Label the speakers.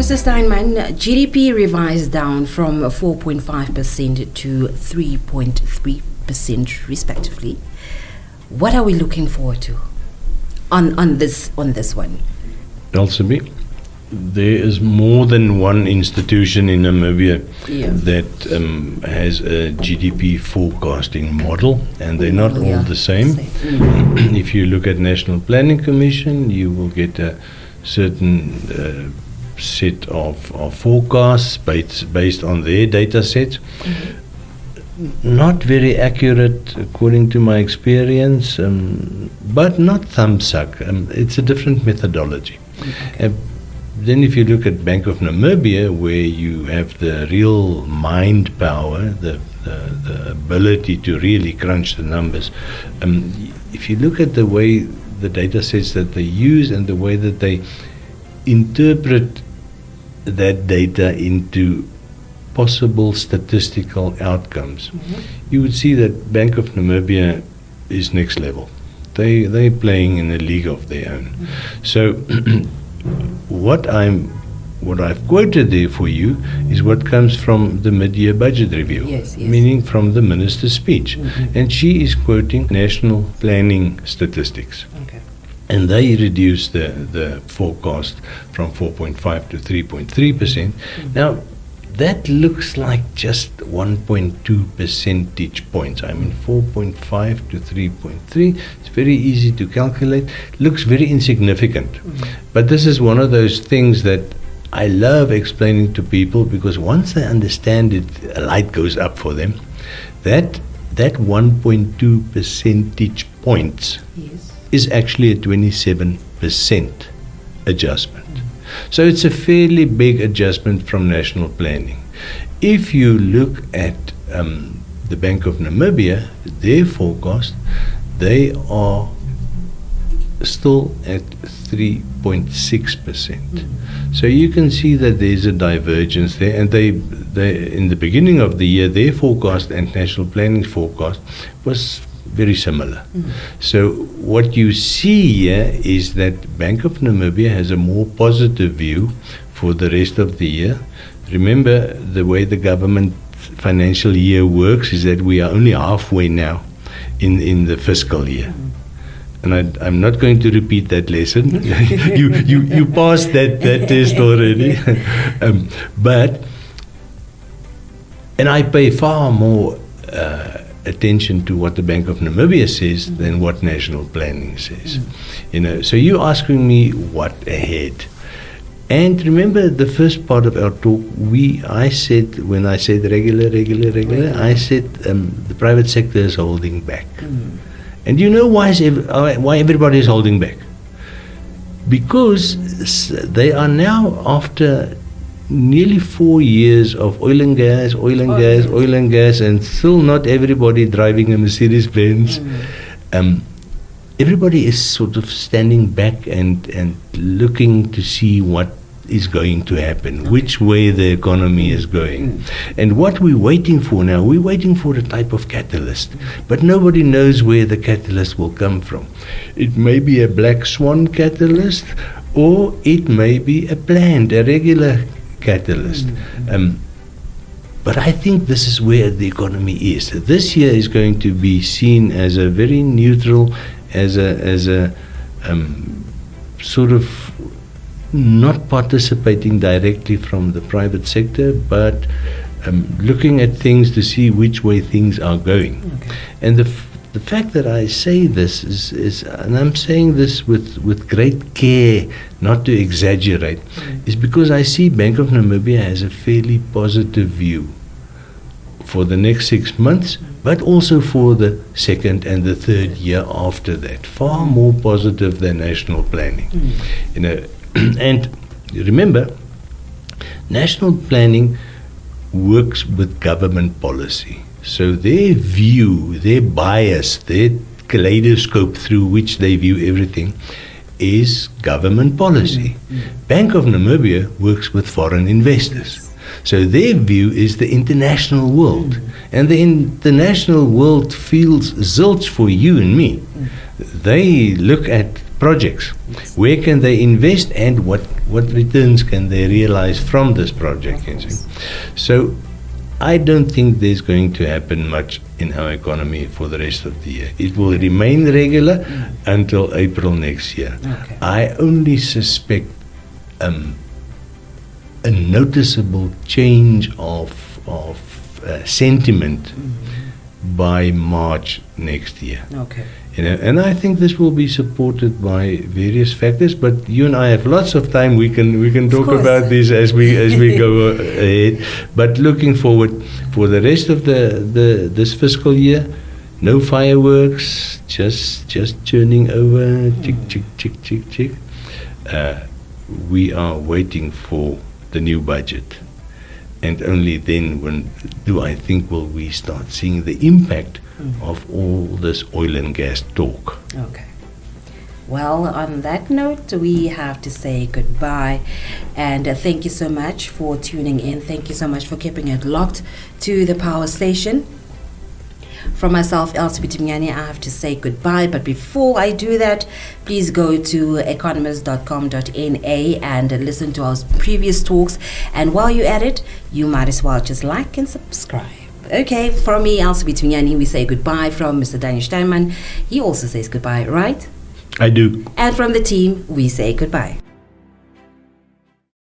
Speaker 1: Mr. Steinman, GDP revised down from 4.5% to 3.3% respectively. What are we looking forward to on this one?
Speaker 2: Elsabe, there is more than one institution in Namibia that has a GDP forecasting model, and they're not all the same. If you look at National Planning Commission, you will get a certain set of forecasts based on their data sets. Not very accurate according to my experience, but not thumbsuck. It's a different methodology. Then if you look at Bank of Namibia, where you have the real mind power, the ability to really crunch the numbers, if you look at the way the data sets that they use and the way that they interpret that data into possible statistical outcomes, you would see that Bank of Namibia is next level. They're playing in a league of their own. So what I've quoted there for you is what comes from the mid-year budget review, meaning from the minister's speech. And she is quoting national planning statistics. And they reduced the forecast from 4.5 to 3.3%. Now, that looks like just 1.2 percentage points. I mean, 4.5 to 3.3. It's very easy to calculate. Looks very insignificant. But this is one of those things that I love explaining to people, because once they understand it, a light goes up for them. That 1.2 percentage points is actually a 27% adjustment. So it's a fairly big adjustment from national planning. If you look at the Bank of Namibia, their forecast, they are still at 3.6%. So you can see that there's a divergence there, and they in the beginning of the year, their forecast and national planning's forecast was very similar. So what you see here is that Bank of Namibia has a more positive view for the rest of the year. Remember, the way the government financial year works is that we are only halfway now in the fiscal year. And I'm not going to repeat that lesson. you passed that test already. And I pay far more attention to what the Bank of Namibia says than what national planning says. So you're asking me what ahead. And remember the first part of our talk, I said, when I said regular, I said the private sector is holding back. And you know why everybody is holding back? Because they are now, after nearly 4 years of oil and gas, and still not everybody driving a Mercedes-Benz. Everybody is sort of standing back and looking to see what is going to happen, which way the economy is going. And what we're waiting for now, we're waiting for a type of catalyst, but nobody knows where the catalyst will come from. It may be a black swan catalyst, or it may be a regular catalyst. But I think this is where the economy is. This year is going to be seen as a very neutral, as a sort of not participating directly from the private sector, but looking at things to see which way things are going. And the fact that I say this is, and I'm saying this with great care, not to exaggerate, is because I see Bank of Namibia has a fairly positive view for the next 6 months, but also for the second and the third year after that. Far more positive than national planning. And remember, national planning works with government policy. So their view, their bias, their kaleidoscope through which they view everything is government policy. Bank of Namibia works with foreign investors. So their view is the international world. And the international world feels zilch for you and me. They look at projects. Where can they invest, and what returns can they realize from this project? You see. So I don't think there's going to happen much in our economy for the rest of the year. It will remain regular until April next year.
Speaker 1: Okay.
Speaker 2: I only suspect a noticeable change of sentiment by March next year.
Speaker 1: Okay.
Speaker 2: And I think this will be supported by various factors. But you and I have lots of time. We can talk about this as we go ahead. But looking forward for the rest of this fiscal year, no fireworks, just churning over, tick. We are waiting for the new budget, and only then will we start seeing the impact of all this oil and gas talk.
Speaker 1: Okay. Well, on that note, we have to say goodbye. And thank you so much for tuning in. Thank you so much for keeping it locked to the power station. From myself, Elsie Bitimiani, I have to say goodbye. But before I do that, please go to economist.com.na and listen to our previous talks. And while you're at it, you might as well just like and subscribe. Okay, from me, Elsie Bitimiani, we say goodbye. From Mr. Daniel Steinman, he also says goodbye, right?
Speaker 2: I do.
Speaker 1: And from the team, we say goodbye.